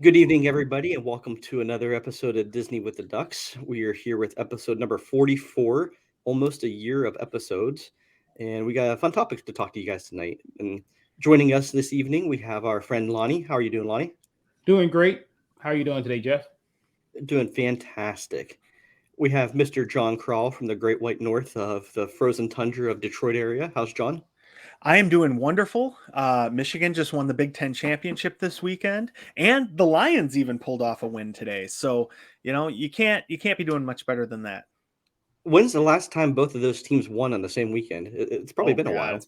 Good evening, everybody, and welcome to another episode of Disney with the Ducks. We are here with episode number 44, almost a year of episodes, and we got a fun topic to talk to you guys tonight. And joining us this evening, we have our friend Lonnie. How are you doing, Lonnie? Doing great. How are you doing today, Jeff? Doing fantastic. We have Mr. John Crawl from the Great White North of the frozen tundra of Detroit area. How's John? I am doing wonderful. Michigan just won the Big Ten championship this weekend, and the Lions even pulled off a win today. So you can't be doing much better than that. When's the last time both of those teams won on the same weekend? It's probably been a while.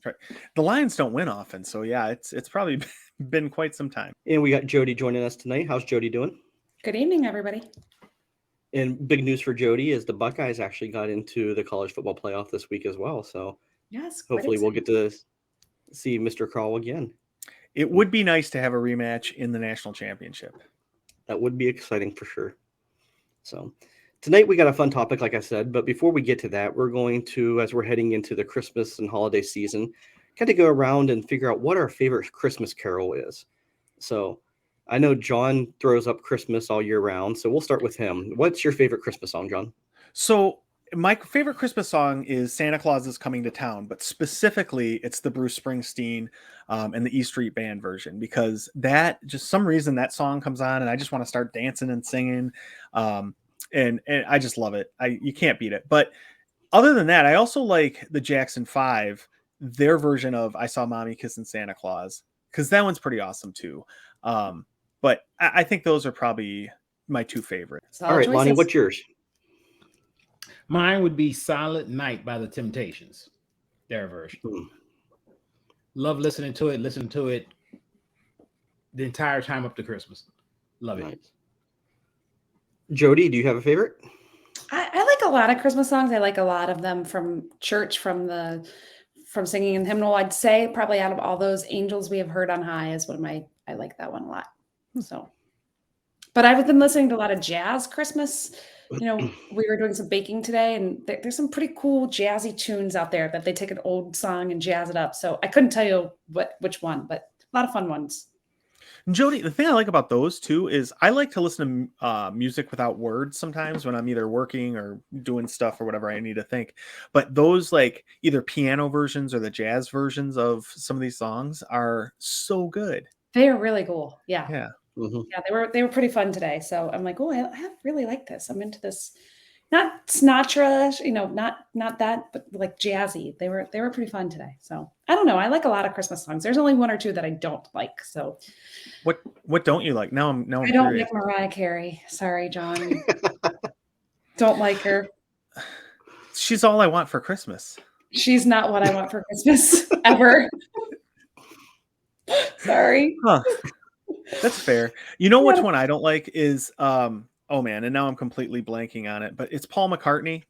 The Lions don't win often, so yeah, it's probably been quite some time. And we got Jody joining us tonight. How's Jody doing? Good evening, everybody. And big news for Jody is the Buckeyes actually got into the college football playoff this week as well. So yes, hopefully we'll get to see Mr. Crawl again. It would be nice to have a rematch in the national championship. That would be exciting for sure. So tonight we got a fun topic, like I said, but before we get to that, we're going to, as we're heading into the Christmas and holiday season, kind of go around and figure out what our favorite Christmas carol is. So I know John throws up Christmas all year round, so we'll start with him. What's your favorite Christmas song, John? So my favorite Christmas song is Santa Claus is Coming to Town, but specifically it's the Bruce Springsteen and the E Street Band version, because that just some reason that song comes on and I just want to start dancing and singing. And I just love it. You can't beat it. But other than that, I also like the Jackson 5, their version of I Saw Mommy Kissing Santa Claus, because that one's pretty awesome too. But I think those are probably my two favorites. All right, Lonnie, what's yours? Mine would be Silent Night by the Temptations, their version. Love listening to it the entire time up to Christmas. Love it. Nice. Jody, do you have a favorite? I like a lot of Christmas songs. I like a lot of them from church, from singing in hymnal. I'd say probably out of all those, Angels We Have Heard on High is I like that one a lot. So, but I've been listening to a lot of jazz Christmas. We were doing some baking today, and there's some pretty cool jazzy tunes out there that they take an old song and jazz it up. So I couldn't tell you which one, but a lot of fun ones. Jody, the thing I like about those too is I like to listen to music without words sometimes when I'm either working or doing stuff or whatever I need to think. But those like either piano versions or the jazz versions of some of these songs are so good. They are really cool. Yeah. Yeah. Mm-hmm. Yeah, they were pretty fun today. So I'm like, oh, I really like this. I'm into this, not Sinatra, not that, but like jazzy. They were pretty fun today. So I don't know. I like a lot of Christmas songs. There's only one or two that I don't like. So what don't you like? Now I'm I don't curious. like Mariah Carey. Sorry, John. Don't like her. She's all I want for Christmas. She's not what I want for Christmas ever. Sorry. Huh. That's fair. You know which one I don't like is oh man, and now I'm completely blanking on it, but it's Paul McCartney,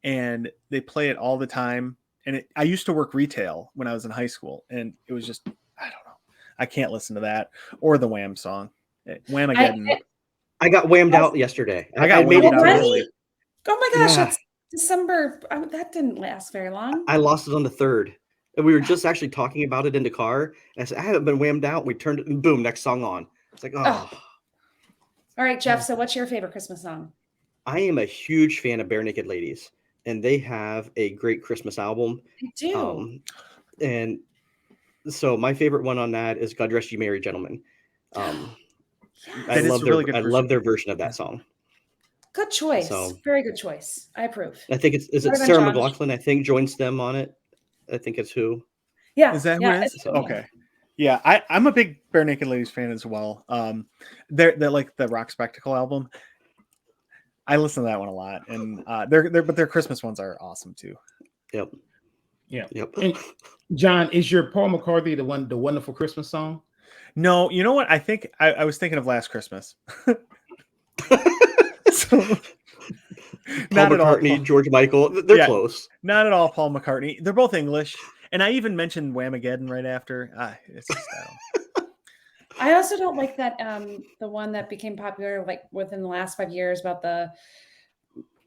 and they play it all the time. And I used to work retail when I was in high school, and it was just I don't know. I can't listen to that or the Wham song. Whamageddon. I got whammed out yesterday. I got made whammed it out to early. Oh my gosh, Yeah. that's December. That didn't last very long. I lost it on the 3rd. And we were just actually talking about it in the car. And I said, I haven't been whammed out. We turned it and boom, next song on. It's like, oh. All right, Jeff. So what's your favorite Christmas song? I am a huge fan of Bare Naked Ladies. And they have a great Christmas album. I do. And so my favorite one on that is God Rest You Merry Gentlemen. I love their version of that song. Good choice. So, very good choice. I approve. I think is it Sarah McLachlan? I think joins them on it. I think it's who. Yeah. Is that who it is? Okay. Yeah, I'm a big Bare Naked Ladies fan as well. They're like the Rock Spectacle album. I listen to that one a lot, and their Christmas ones are awesome too. Yep. Yeah. Yep. And John, is your Paul McCartney the Wonderful Christmas song? No, you know what? I think I was thinking of Last Christmas. So, Paul McCartney, George Michael, they're close. Not at all Paul McCartney. They're both English. And I even mentioned Whamageddon right after. It's just, I also don't like that the one that became popular like within the last 5 years about the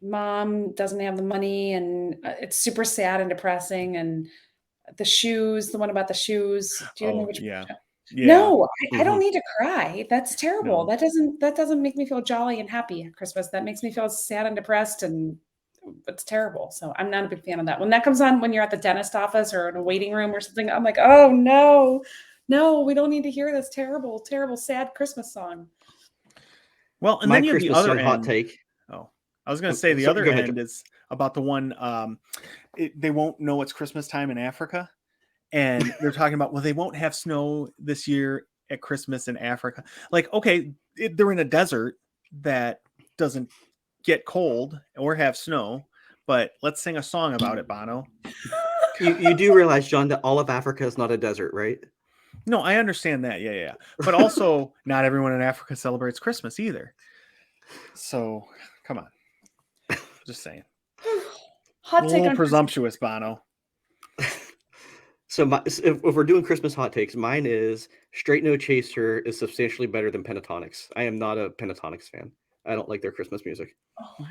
mom doesn't have the money and it's super sad and depressing, and the one about the shoes. Do you know which? Yeah. Yeah. No, I don't Mhm. need to cry. That's terrible. No. That doesn't make me feel jolly and happy at Christmas. That makes me feel sad and depressed, and it's terrible. So I'm not a big fan of that. When that comes on when you're at the dentist office or in a waiting room or something, I'm like, oh no, no, we don't need to hear this terrible, terrible, sad Christmas song. Well, and My then you have the Christmas other song hot end. take. Oh, I was going to say the Sorry, other go ahead. end is about the one they won't know it's Christmas time in Africa. And they're talking about, well, they won't have snow this year at Christmas in Africa. Like, okay, they're in a desert that doesn't get cold or have snow, but let's sing a song about it, Bono. You do realize, John, that all of Africa is not a desert, right? No, I understand that. Yeah. But also, not everyone in Africa celebrates Christmas either. So, come on. Just saying. Hot A take little on presumptuous, Bono. So if we're doing Christmas hot takes, mine is Straight No Chaser is substantially better than Pentatonics. I am not a Pentatonics fan. I don't like their Christmas music.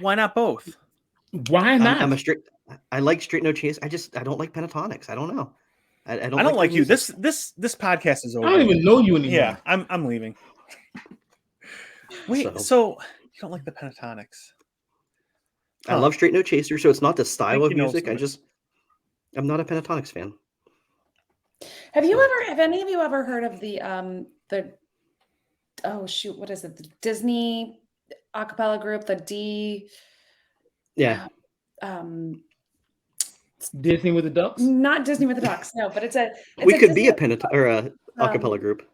Why not both? Why not? I like Straight No Chaser. I don't like Pentatonics. I don't know. I don't I don't like like their you. music. This podcast is over. I don't even know you anymore. Yeah, I'm leaving. Wait, so you don't like the Pentatonics? I love Straight No Chaser, so it's not the I style think of you know music. somebody. I'm not a Pentatonics fan. Have any of you ever heard of the oh shoot, what is it? The Disney acapella group, the Yeah. Disney with the Ducks? Not Disney with the Ducks, no, but it's We could be a Disney acapella group.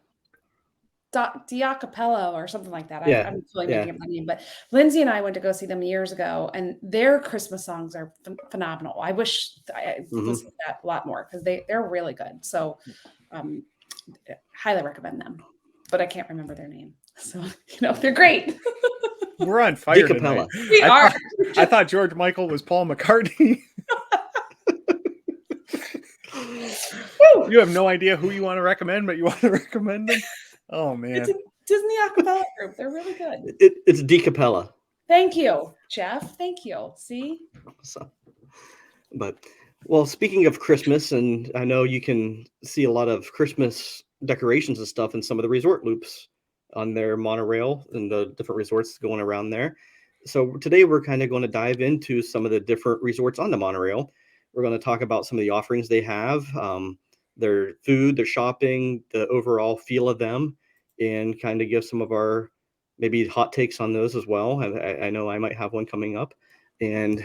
Diacapella or something like that. Yeah, I'm totally making up my name, but Lindsay and I went to go see them years ago, and their Christmas songs are phenomenal. I wish I listened to that a lot more because they're really good. So, highly recommend them. But I can't remember their name, so they're great. We're on fire Diacapella. tonight. We are. I thought George Michael was Paul McCartney. You have no idea who you want to recommend, but you want to recommend them. Oh man, It's a Disney acapella group. They're really good. It's Decapella. Thank you, Jeff. Thank you. See? Well, speaking of Christmas, and I know you can see a lot of Christmas decorations and stuff in some of the resort loops on their monorail and the different resorts going around there. So today we're kind of going to dive into some of the different resorts on the monorail. We're going to talk about some of the offerings they have, their food, their shopping, the overall feel of them, and kind of give some of our maybe hot takes on those as well. I know I might have one coming up. And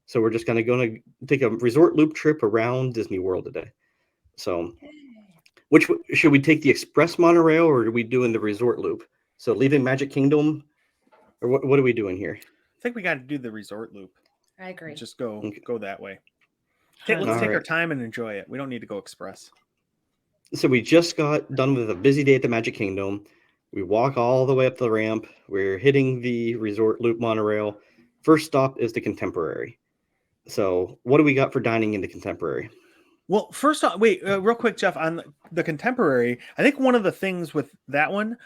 so we're just going to take a resort loop trip around Disney World today. So which should we take, the express monorail, or are we doing the resort loop? So leaving Magic Kingdom, or what are we doing here? I think we got to do the resort loop. I agree. Just go that way. All Let's take our right. time and enjoy it. We don't need to go express. So we just got done with a busy day at the Magic Kingdom. We walk all the way up the ramp. We're hitting the resort loop monorail. First stop is the Contemporary. So what do we got for dining in the Contemporary? Well, first off, wait, real quick, Jeff, on the Contemporary, I think one of the things with that one,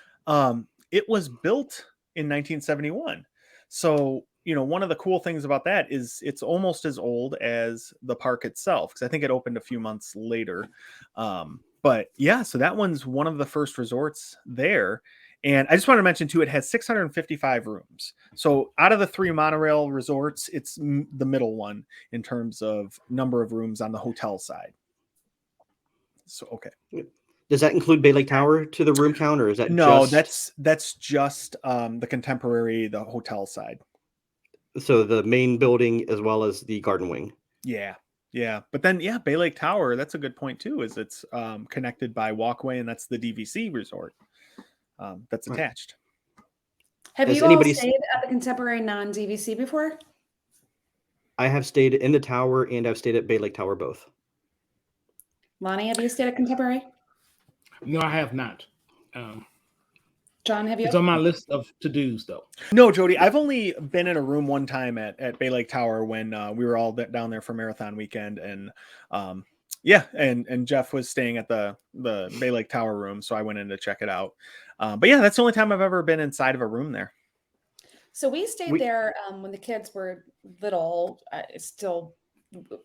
it was built in 1971. So, one of the cool things about that is it's almost as old as the park itself, because I think it opened a few months later. But yeah, so that one's one of the first resorts there. And I just want to mention too, it has 655 rooms. So out of the 3 monorail resorts, it's the middle one in terms of number of rooms on the hotel side. So, okay. Does that include Bay Lake Tower to the room count, or is that No, just... that's just the Contemporary, the hotel side. So the main building as well as the garden wing. Yeah. But then, Bay Lake Tower, that's a good point too, is it's connected by walkway, and that's the DVC resort that's attached. Have you all stayed at the Contemporary non-DVC before? I have stayed in the tower, and I've stayed at Bay Lake Tower both. Lonnie, have you stayed at Contemporary? No, I have not. John, have you? It's on my list of to-dos, though. No, Jody, I've only been in a room one time at Bay Lake Tower when we were all down there for marathon weekend, and and Jeff was staying at the Bay Lake Tower room, so I went in to check it out. But yeah, that's the only time I've ever been inside of a room there. So we stayed there when the kids were little, still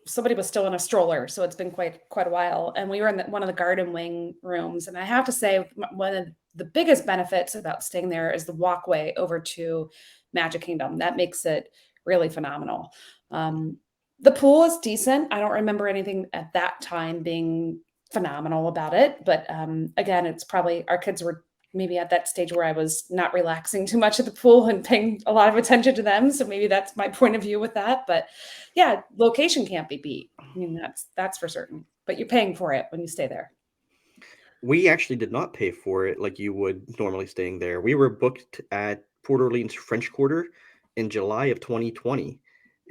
somebody was still in a stroller, so it's been quite a while. And we were in one of the garden wing rooms, and I have to say, one of the biggest benefits about staying there is the walkway over to Magic Kingdom. That makes it really phenomenal. The pool is decent. I don't remember anything at that time being phenomenal about it, but again, it's probably our kids were maybe at that stage where I was not relaxing too much at the pool and paying a lot of attention to them. So maybe that's my point of view with that. But yeah, location can't be beat. I mean, that's for certain. But you're paying for it when you stay there. We actually did not pay for it like you would normally staying there. We were booked at Port Orleans French Quarter in July of 2020,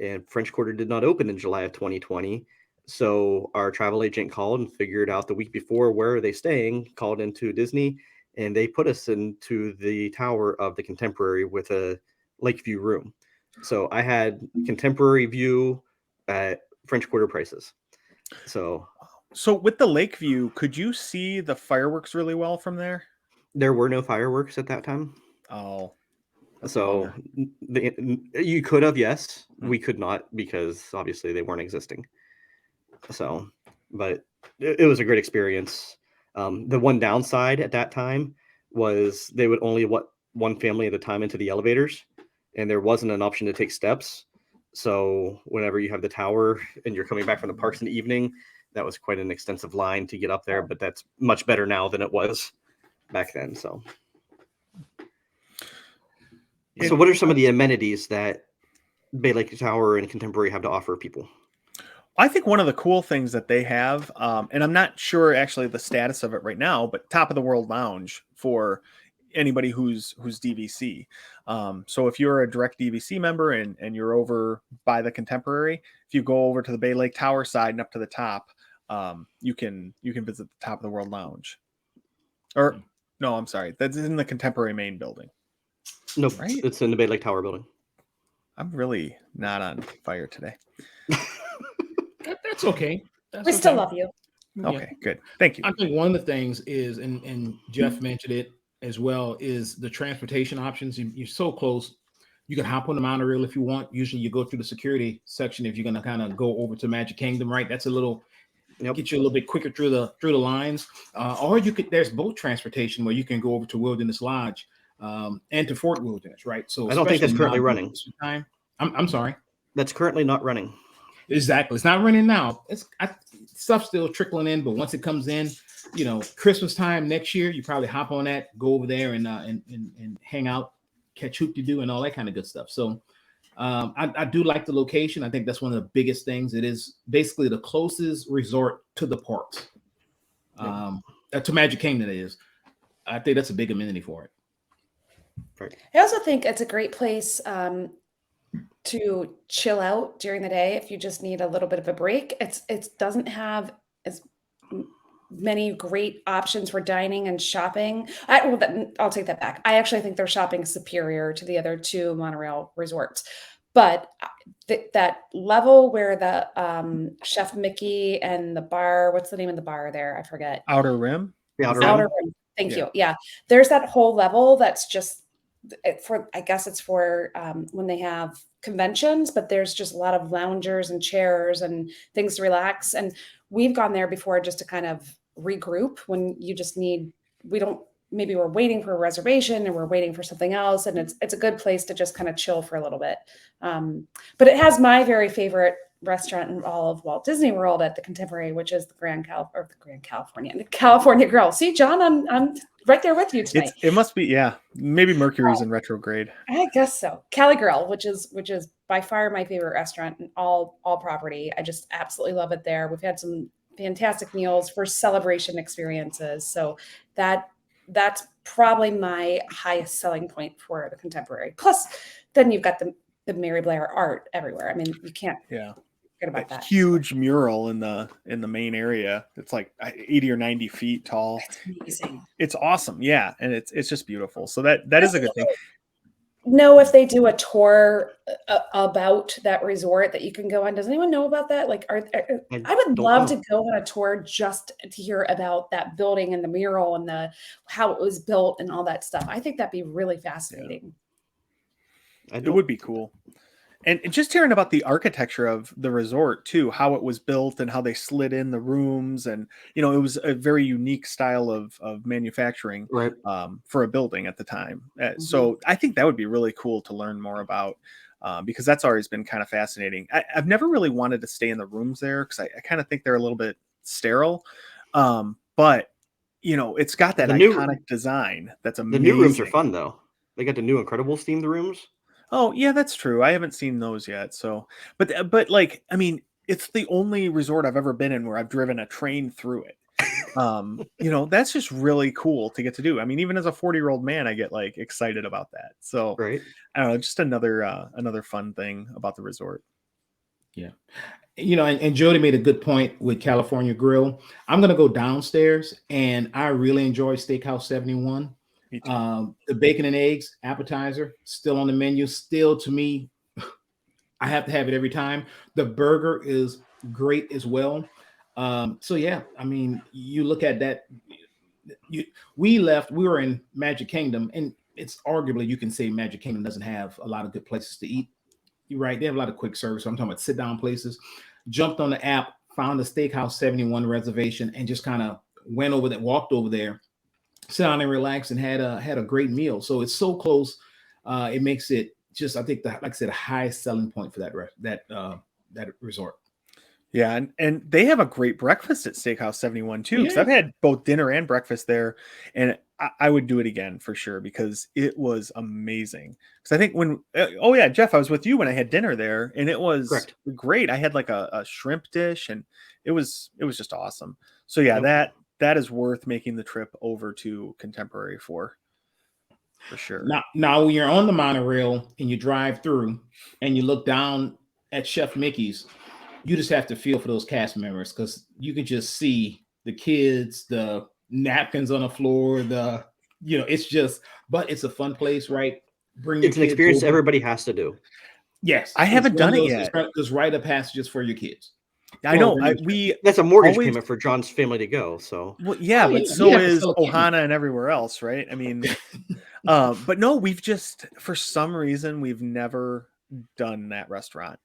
and French Quarter did not open in July of 2020. So our travel agent called and figured out the week before where are they staying, called into Disney, and they put us into the tower of the Contemporary with a Lakeview room. So I had Contemporary view at French Quarter prices. So with the Lakeview, could you see the fireworks really well from there? there were no fireworks at that time. Oh, So you could have, yes. We could not because obviously they weren't existing. So, but it was a great experience. The one downside at that time was they would only let one family at a time into the elevators, and there wasn't an option to take steps. So whenever you have the tower and you're coming back from the parks in the evening, that was quite an extensive line to get up there, but that's much better now than it was back then. So what are some of the amenities that Bay Lake Tower and Contemporary have to offer people? I think one of the cool things that they have, and I'm not sure actually the status of it right now, but Top of the World Lounge for anybody who's DVC. So if you're a direct DVC member and you're over by the Contemporary, if you go over to the Bay Lake Tower side and up to the top, you can visit the Top of the World Lounge. Or no, I'm sorry, that's in the Contemporary main building. Nope, right? It's in the Bay Lake Tower building. I'm really not on fire today. That's okay. We still love you. Okay, good. Thank you. I think one of the things is, and Jeff mentioned it as well, is the transportation options. You're so close. You can hop on the monorail if you want. Usually you go through the security section if you're going to kind of go over to Magic Kingdom, right? That's a little, get you a little bit quicker through the lines. Or you could, there's boat transportation where you can go over to Wilderness Lodge and to Fort Wilderness, right? So I don't think that's currently running. I'm sorry. That's currently not running. Exactly. It's not running now. Stuff's still trickling in, but once it comes in, Christmas time next year, you probably hop on that, go over there and hang out, catch hoop-de-doo and all that kind of good stuff. So I do like the location. I think that's one of the biggest things. It is basically the closest resort to the parks, to Magic Kingdom. It is. I think that's a big amenity for it. Right. I also think it's a great place to chill out during the day if you just need a little bit of a break. It doesn't have as many great options for dining and shopping. I'll take that back. I actually think their shopping is superior to the other two monorail resorts. But that level where the Chef Mickey and the bar, what's the name of the bar there? I forget. Outer Rim? The Outer Rim. Thank you. Yeah. There's that whole level that's just I guess it's for when they have conventions, but there's just a lot of loungers and chairs and things to relax. And we've gone there before just to kind of regroup when you just maybe we're waiting for a reservation or we're waiting for something else. And it's a good place to just kind of chill for a little bit. But it has my very favorite restaurant in all of Walt Disney World at the Contemporary, which is the California Grill. See, John, I'm right there with you tonight. It must be, maybe Mercury's in retrograde. I guess so. Cali Grill, which is by far my favorite restaurant in all property. I just absolutely love it there. We've had some fantastic meals for celebration experiences. So that's probably my highest selling point for the Contemporary. Plus, then you've got the Mary Blair art everywhere. I mean, you can't forget about that. Huge mural in the main area. It's like 80 or 90 feet tall. It's amazing. It's awesome. Yeah, and it's just beautiful. So that is a good thing. Know if they do a tour about that resort that you can go on. Does anyone know about that? Like, I would love to go on a tour just to hear about that building and the mural and how it was built and all that stuff. I think that'd be really fascinating. It would be cool. And just hearing about the architecture of the resort too, how it was built and how they slid in the rooms, and it was a very unique style of manufacturing Right. for a building at the time. Mhm. So I think that would be really cool to learn more about, because that's always been kind of fascinating. I've never really wanted to stay in the rooms there because I kind of think they're a little bit sterile, but it's got that The new iconic design that's the new rooms are amazing. fun though. They got the new Incredibles themed rooms. Oh, yeah, that's true. I haven't seen those yet. So, but like, I mean, it's the only resort I've ever been in where I've driven a train through it. That's just really cool to get to do. I mean, even as a 40-year-old man, I get like excited about that. So, Right. I don't know, just another fun thing about the resort. Yeah. And Jody made a good point with California Grill. I'm going to go downstairs, and I really enjoy Steakhouse 71. Me too. The bacon and eggs appetizer still on the menu. Still, to me, I have to have it every time. The burger is great as well. So yeah, I mean, you look at that. We were in Magic Kingdom, and it's arguably you can say Magic Kingdom doesn't have a lot of good places to eat. You're right, they have a lot of quick service. I'm talking about sit down places. Jumped on the app, found the Steakhouse 71 reservation, and just kind of walked over there, sat down and relaxed, and had a great meal. So it's so close. It makes it just, I think, like I said, a high selling point for that resort. Yeah, and they have a great breakfast at Steakhouse 71 too, because Yeah. I've had both dinner and breakfast there, and I would do it again for sure because it was amazing. Because I think oh yeah, Jeff, I was with you when I had dinner there, and it was Correct. great. I had like a shrimp dish, and it was just awesome. So yeah, Yep. that is worth making the trip over to Contemporary for sure. Now, when you're on the monorail and you drive through and you look down at Chef Mickey's, you just have to feel for those cast members because you can just see the kids, the napkins on the floor, but it's a fun place, right? Bring your It's an kids experience over. everybody has to do. Yes, I haven't done it yet. There's rite of passages for your kids. I Well, know. We That's a mortgage always payment for John's family to go. So well, yeah, Oh, but yeah, you so have to is sell a kidney. Ohana and everywhere else, right? I mean, but no, we've just for some reason we've never done that restaurant.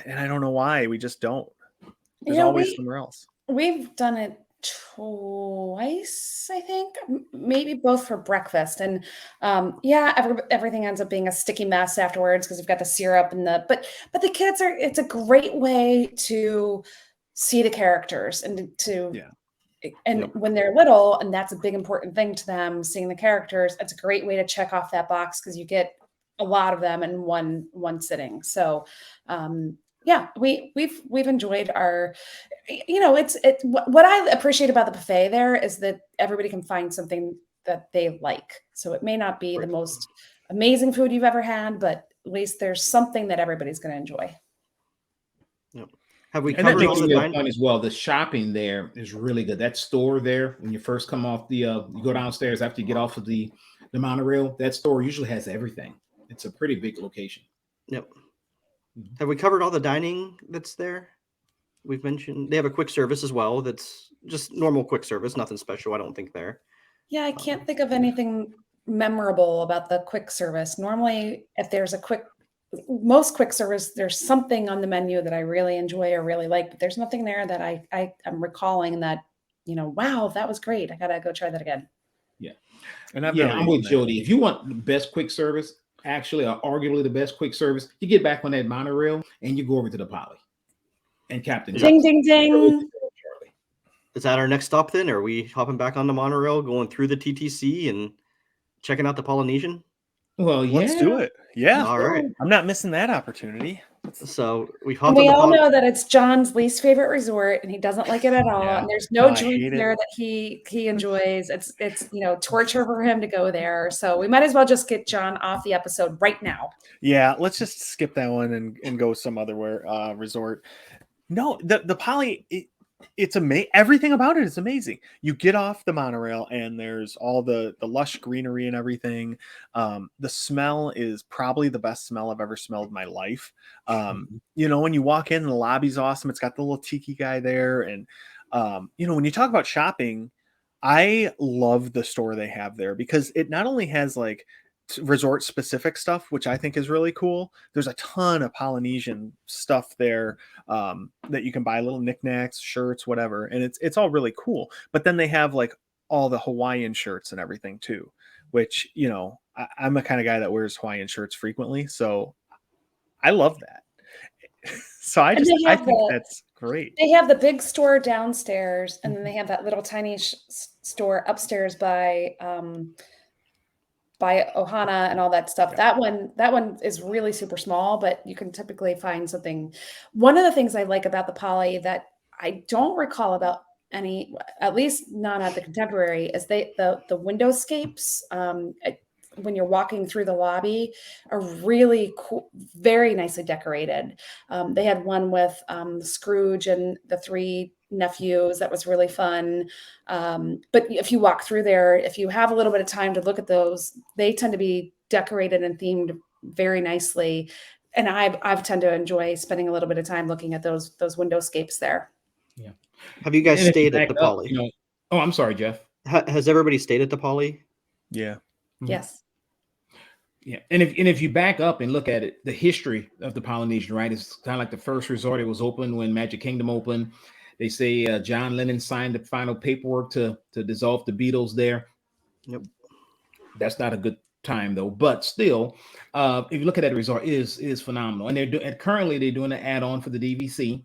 And I don't know why. We just don't. There's always somewhere else. We've done it twice, I think, maybe both for breakfast. And everything ends up being a sticky mess afterwards because you've got the syrup and but the kids it's a great way to see the characters and Yeah. and Yep. when they're little, and that's a big important thing to them, seeing the characters, it's a great way to check off that box because you get a lot of them in one sitting. So we've enjoyed our, what I appreciate about the buffet there is that everybody can find something that they like. So it may not be the Right. most amazing food you've ever had, but at least there's something that everybody's going to enjoy. Yep. Have we And that covered all makes the Making a time? point as well. The shopping there is really good. That store there, when you first come off you go downstairs after you get off of the monorail. That store usually has everything. It's a pretty big location. Yep. Have we covered all the dining that's there? We've mentioned they have a quick service as well. That's just normal quick service, nothing special. I don't think there. Yeah, I can't think of anything memorable about the quick service. Normally, if there's most quick service, there's something on the menu that I really enjoy or really like, but there's nothing there that I'm recalling that, wow, that was great. I gotta go try that again. Yeah. And I've Yeah, never I'm with eaten there. Jody. If you want the best quick service, actually, or arguably the best quick service, you get back on that monorail and you go over to the Poly and Captain. Ding, Jack's. ding, ding. Is that our next stop then? Are we hopping back on the monorail, going through the TTC and checking out the Polynesian? Well, yeah. Let's do it. Yeah. All right. I'm not missing that opportunity. So we And hopped we on the all know that it's John's least favorite resort, and he doesn't like it at all. Yeah. And there's No, no I drinks hate it. there that he enjoys. It's torture for him to go there. So we might as well just get John off the episode right now. Yeah, let's just skip that one and go some other resort. No, the Poly, it's amazing. Everything about it is amazing. You get off the monorail and there's all the lush greenery and everything. The smell is probably the best smell I've ever smelled in my life. When you walk in, the lobby's awesome. It's got the little tiki guy there. And, when you talk about shopping, I love the store they have there because it not only has like resort specific stuff, which I think is really cool. There's a ton of Polynesian stuff there that you can buy, little knickknacks, shirts, whatever, and it's all really cool. But then they have like all the Hawaiian shirts and everything too, which I'm the kind of guy that wears Hawaiian shirts frequently, so I love that. So I And I think that's great. they have the big store downstairs, and then they have that little tiny store upstairs by Ohana and all that stuff. Yeah. That one is really super small, but you can typically find something. One of the things I like about the Poly that I don't recall about any, at least not at the Contemporary, is the windowscapes. When you're walking through the lobby, are really cool, very nicely decorated. They had one with Scrooge and the three nephews that was really fun. But if you walk through there, if you have a little bit of time to look at those, they tend to be decorated and themed very nicely. And I've tend to enjoy spending a little bit of time looking at those windowscapes there. Yeah. Have you guys And if you stayed at back the up, Poly? oh, I'm sorry, Jeff. Has everybody stayed at the Poly? Yeah. Yes. Yeah, and if you back up and look at it, the history of the Polynesian, right? It's kind of like the first resort. It was opened when Magic Kingdom opened. They say John Lennon signed the final paperwork to dissolve the Beatles there. Yep. That's not a good time though, but still, if you look at that resort, it is phenomenal. And currently they're doing an add-on for the DVC,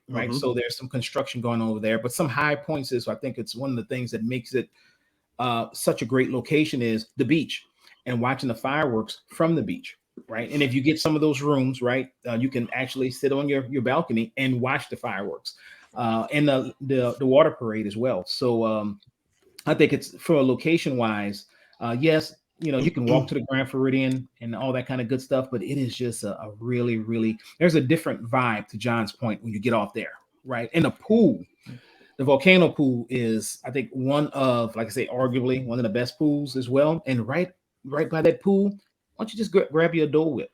right? Mhm. So there's some construction going on over there, but some high points is I think it's one of the things that makes it such a great location is the beach and watching the fireworks from the beach, right? And if you get some of those rooms, right, you can actually sit on your balcony and watch the fireworks and the water parade as well. So I think it's for a location wise, yes, you can walk to the Grand Floridian and all that kind of good stuff, but it is just a really, really, there's a different vibe to John's point when you get off there, right? And the pool. The volcano pool is, I think, one of, like I say, arguably one of the best pools as well. And right by that pool, why don't you just grab your Dole Whip,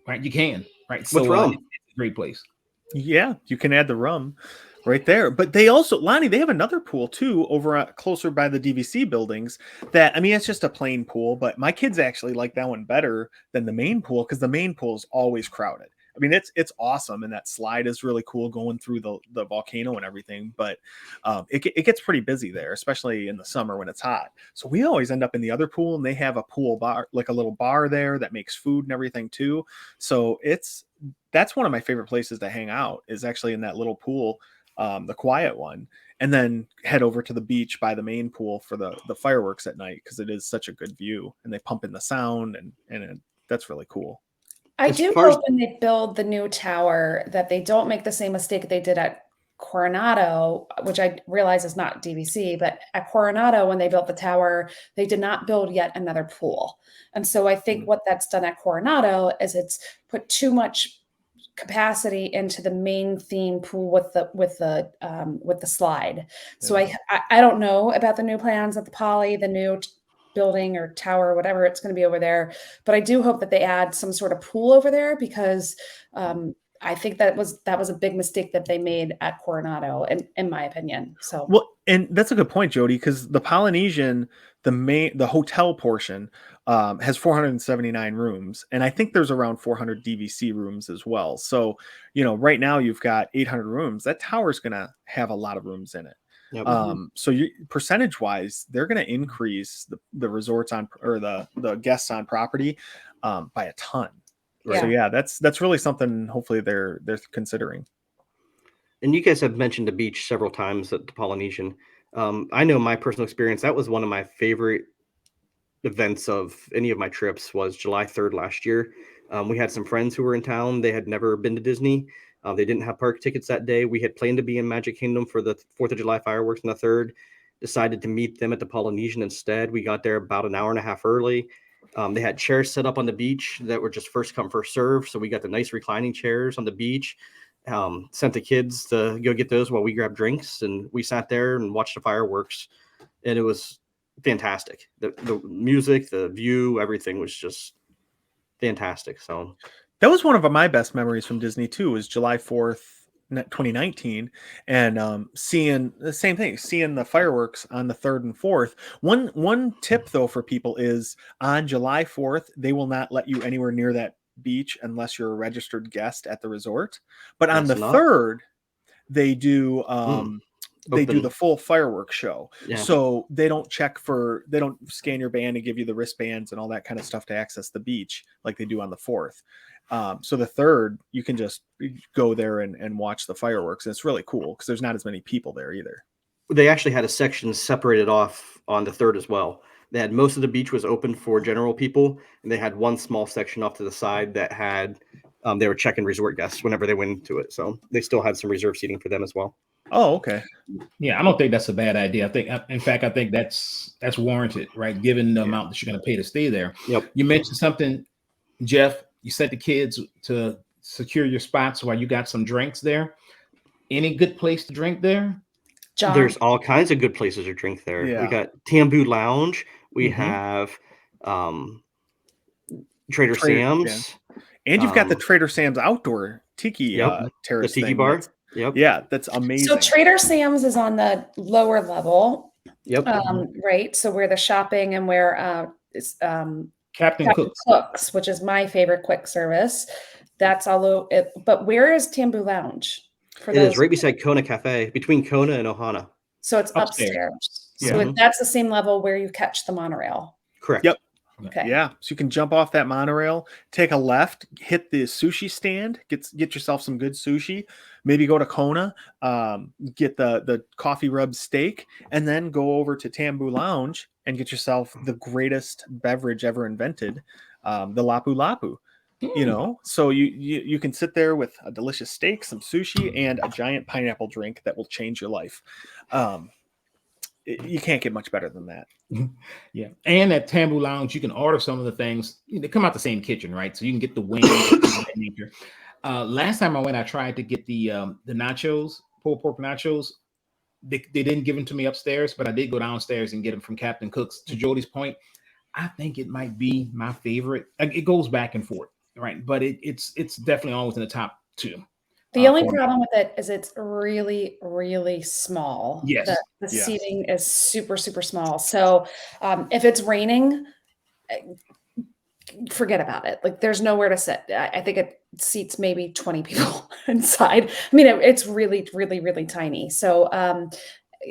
right? You can, right? With So rum. it's a great place. Yeah, you can add the rum right there. But they also, Lonnie, they have another pool too over closer by the DVC buildings that, I mean, it's just a plain pool, but my kids actually like that one better than the main pool because the main pool is always crowded. I mean, it's awesome, and that slide is really cool going through the volcano and everything. But it gets pretty busy there, especially in the summer when it's hot. So we always end up in the other pool, and they have a pool bar, like a little bar there that makes food and everything too. So that's one of my favorite places to hang out is actually in that little pool, the quiet one, and then head over to the beach by the main pool for the fireworks at night because it is such a good view, and they pump in the sound and that's really cool. I As do far as- hope when they build the new tower that they don't make the same mistake they did at Coronado, which I realize is not DVC, but at Coronado, when they built the tower, they did not build yet another pool. And so I think what that's done at Coronado is it's put too much capacity into the main theme pool with the slide. So I don't know about the new plans at the Poly, the new building or tower, whatever it's going to be over there. But I do hope that they add some sort of pool over there because I think that was a big mistake that they made at Coronado, in my opinion. So Well, and that's a good point, Jody, because the Polynesian, the hotel portion has 479 rooms, and I think there's around 400 DVC rooms as well. So, right now you've got 800 rooms. That tower's going to have a lot of rooms in it. Yep. So percentage wise, they're going to increase the resorts or the guests on property by a ton. Right. So yeah, that's really something. Hopefully they're considering. And you guys have mentioned the beach several times at the Polynesian. I know my personal experience, that was one of my favorite events of any of my trips was July 3rd last year. We had some friends who were in town. They had never been to Disney. They didn't have park tickets that day. We had planned to be in Magic Kingdom for the 4th of July fireworks on the 3rd. Decided to meet them at the Polynesian instead. We got there about an hour and a half early. They had chairs set up on the beach that were just first come, first serve. So we got the nice reclining chairs on the beach. Sent the kids to go get those while we grabbed drinks, and we sat there and watched the fireworks, and it was fantastic. The music, the view, everything was just fantastic. So that was one of my best memories from Disney too, was July 4th 2019, and seeing the same thing, seeing the fireworks on the 3rd and 4th. One tip though for people is on July 4th, they will not let you anywhere near that beach unless you're a registered guest at the resort. But on the That's not 3rd, they do they do open. the full fireworks show. Yeah. So they don't scan your band and give you the wristbands and all that kind of stuff to access the beach like they do on the 4th. So the 3rd, you can just go there and watch the fireworks. And it's really cool because there's not as many people there either. They actually had a section separated off on the 3rd as well. They had most of the beach was open for general people, and they had one small section off to the side that had they were checking resort guests whenever they went into it. So they still had some reserved seating for them as well. Oh, okay. Yeah, I don't think that's a bad idea. I think, in fact, I think that's warranted, right? Given the amount that you're going to pay to stay there. Yep. You mentioned something, Jeff. You said the kids to secure your spots while you got some drinks there. Any good place to drink there? John. There's all kinds of good places to drink there. Yeah. We got Tambu Lounge. We Mhm. have Trader Sam's. And you've got the Trader Sam's outdoor tiki Yep. The terrace tiki thing. bar. Yep. Yeah, that's amazing. So Trader Sam's is on the lower level, Yep. right? So where the shopping and where it's Captain Captain Cook's. Cook's, which is my favorite quick service. That's all it. But where is Tambu Lounge? For It is right beside Kona Cafe, between Kona and Ohana. So it's Upstairs. upstairs. Yeah. So that's the same level where you catch the monorail. Correct. Yep. Okay. Yeah, so you can jump off that monorail, take a left, hit the sushi stand, get yourself some good sushi, maybe go to Kona, get the coffee rub steak, and then go over to Tambu Lounge and get yourself the greatest beverage ever invented, the Lapu Lapu. You know, so you can sit there with a delicious steak, some sushi, and a giant pineapple drink that will change your life. You can't get much better than that. Yeah, and at Tambu Lounge, you can order some of the things. They come out the same kitchen, right? So you can get the wings. Last time I went, I tried to get the nachos, pulled pork nachos. They didn't give them to me upstairs, but I did go downstairs and get them from Captain Cook's. To Jody's point, I think it might be my favorite. It goes back and forth, right? But it's definitely always in the top 2. The only problem with it is it's really, really small. Yes. The seating is super, super small. So if it's raining, forget about it. Like there's nowhere to sit. I think it seats maybe 20 people inside. I mean, it's really, really, really tiny. So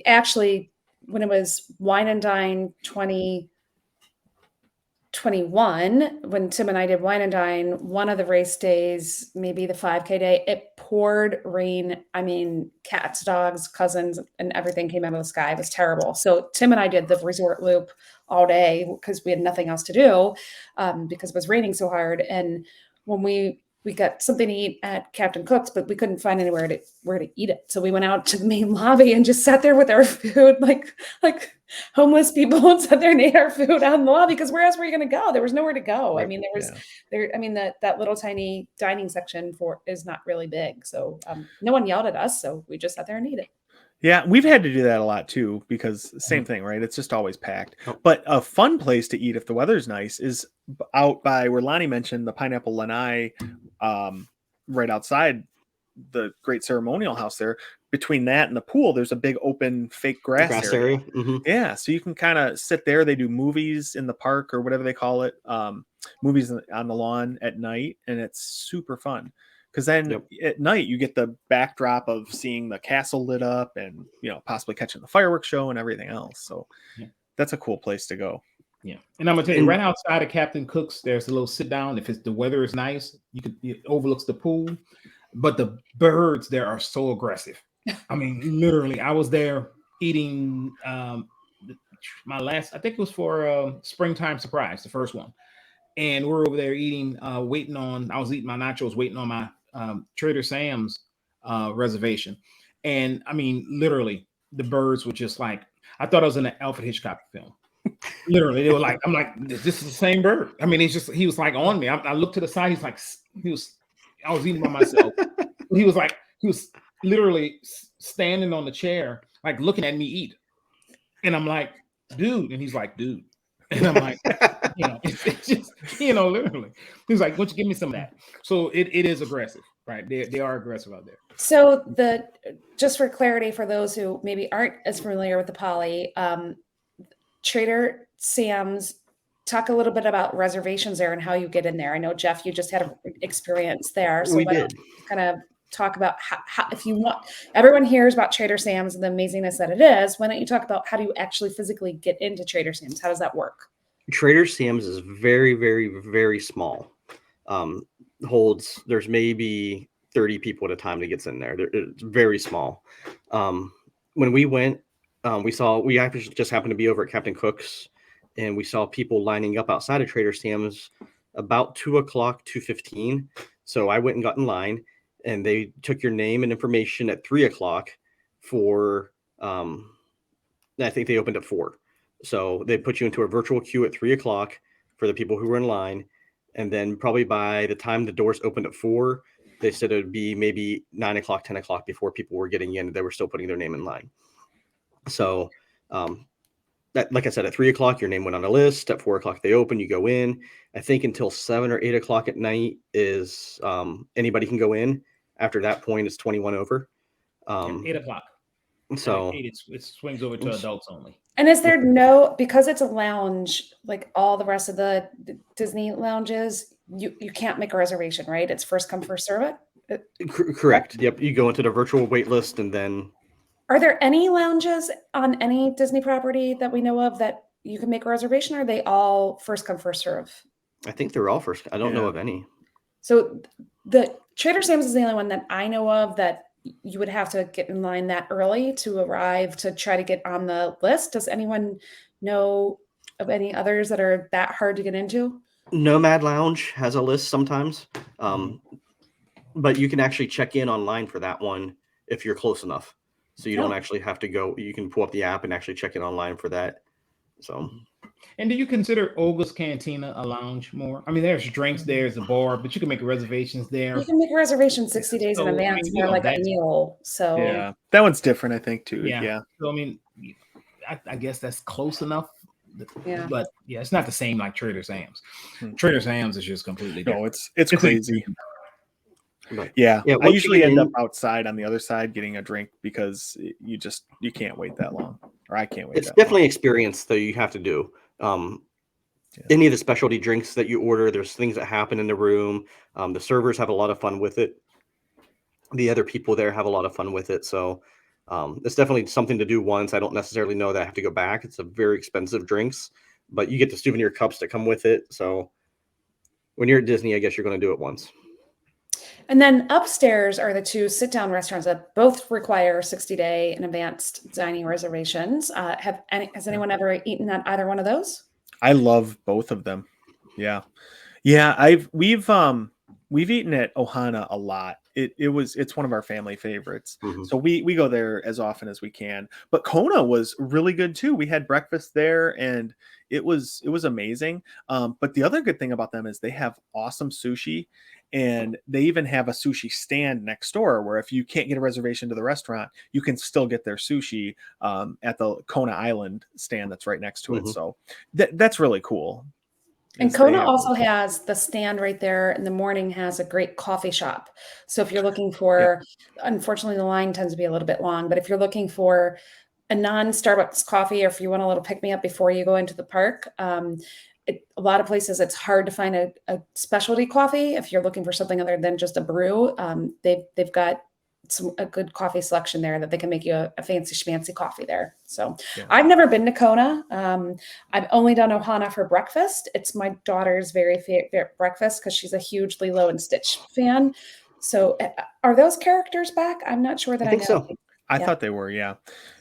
actually, when it was Wine and Dine 2021, when Tim and I did Wine and Dine, one of the race days, maybe the 5K day, it poured rain. I mean, cats, dogs, cousins, and everything came out of the sky. It was terrible. So Tim and I did the resort loop all day because we had nothing else to do because it was raining so hard. And when we got something to eat at Captain Cook's, but we couldn't find anywhere where to eat it. So we went out to the main lobby and just sat there with our food, like homeless people, and sat there and ate our food out in the lobby because where else were you going to go? There was nowhere to go. Right. I mean, that little tiny dining section is not really big. So no one yelled at us. So we just sat there and ate it. Yeah, we've had to do that a lot too because same thing, right? It's just always packed. But a fun place to eat if the weather's nice is out by where Lonnie mentioned the Pineapple Lanai, right outside the Great Ceremonial House there. Between that and the pool, there's a big open fake grass area. Mm-hmm. Yeah, so you can kind of sit there. They do movies in the park or whatever they call it, movies on the lawn at night, and it's super fun. Because then at night you get the backdrop of seeing the castle lit up and possibly catching the fireworks show and everything else. So that's a cool place to go. Yeah, and I'm gonna tell you, right outside of Captain Cook's, there's a little sit down. If the weather is nice, it overlooks the pool. But the birds there are so aggressive. I mean, literally, I was there eating my last. I think it was for Springtime Surprise, the first one, and we're over there eating, waiting on. I was eating my nachos, waiting on my Trader Sam's reservation, and I mean, literally, the birds were just like, I thought I was in an Alfred Hitchcock film. Literally, they were like, I'm like, this is the same bird. I mean, he was like on me. I looked to the side. I was eating by myself. He was literally standing on the chair, like looking at me eat, and I'm like, dude, and he's like, dude, and I'm like, it's just, literally, he's like, why don't you give me some of that? So it is aggressive. Right. They are aggressive out there. So just for clarity, for those who maybe aren't as familiar with the poly, Trader Sam's, talk a little bit about reservations there and how you get in there. I know, Jeff, you just had an experience there. So We why don't did. you kind of talk about how, if you want, everyone hears about Trader Sam's and the amazingness that it is. Why don't you talk about how do you actually physically get into Trader Sam's? How does that work? Trader Sam's is very, very, very small. There's maybe 30 people at a time that gets in there. It's very small. When we went, we actually just happened to be over at Captain Cook's, and we saw people lining up outside of Trader Sam's about 2:00, 2:15. So I went and got in line, and they took your name and information at 3:00 for, I think they opened at 4. So they put you into a virtual queue at 3:00 for the people who were in line. And then probably by the time the doors opened at 4, they said it would be maybe 9:00, 10:00 before people were getting in. They were still putting their name in line. So that, like I said, at 3:00, your name went on a list. At 4:00, they open, you go in. I think until 7 or 8:00 at night is anybody can go in. After that point, it's 21 over. 8:00. So it swings over to adults only. And is there because it's a lounge, like all the rest of the Disney lounges, you can't make a reservation, right? It's first come, first serve it? Correct. Yep. You go into the virtual wait list, and then. Are there any lounges on any Disney property that we know of that you can make a reservation, or are they all first come, first serve? I think they're all first. I don't know of any. So the Trader Sam's is the only one that I know of that you would have to get in line that early to arrive to try to get on the list. Does anyone know of any others that are that hard to get into? Nomad Lounge has a list sometimes, but you can actually check in online for that one if you're close enough. So you don't actually have to go. You can pull up the app and actually check in online for that. So. And do you consider Olga's Cantina a lounge more? I mean, there's drinks, there's a bar, but you can make reservations there. You can make a reservation 60 days in advance for like a meal. So yeah, that one's different, I think, too. Yeah. So I mean, I guess that's close enough. Yeah. But yeah, it's not the same like Trader Sam's. Trader Sam's is just completely different. No, it's crazy. But, yeah, I usually end up in, outside on the other side getting a drink because you can't wait that long, or I can't wait. It's definitely an experience that you have to do. Any of the specialty drinks that you order, there's things that happen in the room. The servers have a lot of fun with it. The other people there have a lot of fun with it. So it's definitely something to do once. I don't necessarily know that I have to go back. It's a very expensive drinks, but you get the souvenir cups that come with it. So when you're at Disney, I guess you're going to do it once. And then upstairs are the 2 sit-down restaurants that both require 60-day and advanced dining reservations. Has anyone ever eaten at either one of those? I love both of them. Yeah. We've eaten at Ohana a lot. It's one of our family favorites. Mm-hmm. So we go there as often as we can. But Kona was really good too. We had breakfast there and it was amazing. But the other good thing about them is they have awesome sushi, and they even have a sushi stand next door where if you can't get a reservation to the restaurant, you can still get their sushi at the Kona Island stand that's right next to it. So that's really cool. And Kona also has the stand right there in the morning, has a great coffee shop. So if you're looking for, unfortunately, the line tends to be a little bit long, but if you're looking for a non-Starbucks coffee, or if you want a little pick-me-up before you go into the park, a lot of places it's hard to find a specialty coffee. If you're looking for something other than just a brew, they've got a good coffee selection there that they can make you a fancy schmancy coffee there. So I've never been to Kona. I've only done Ohana for breakfast. It's my daughter's very favorite breakfast because she's a huge Lilo and Stitch fan. So are those characters back? I'm not sure that I think know. so. I thought they were, yeah.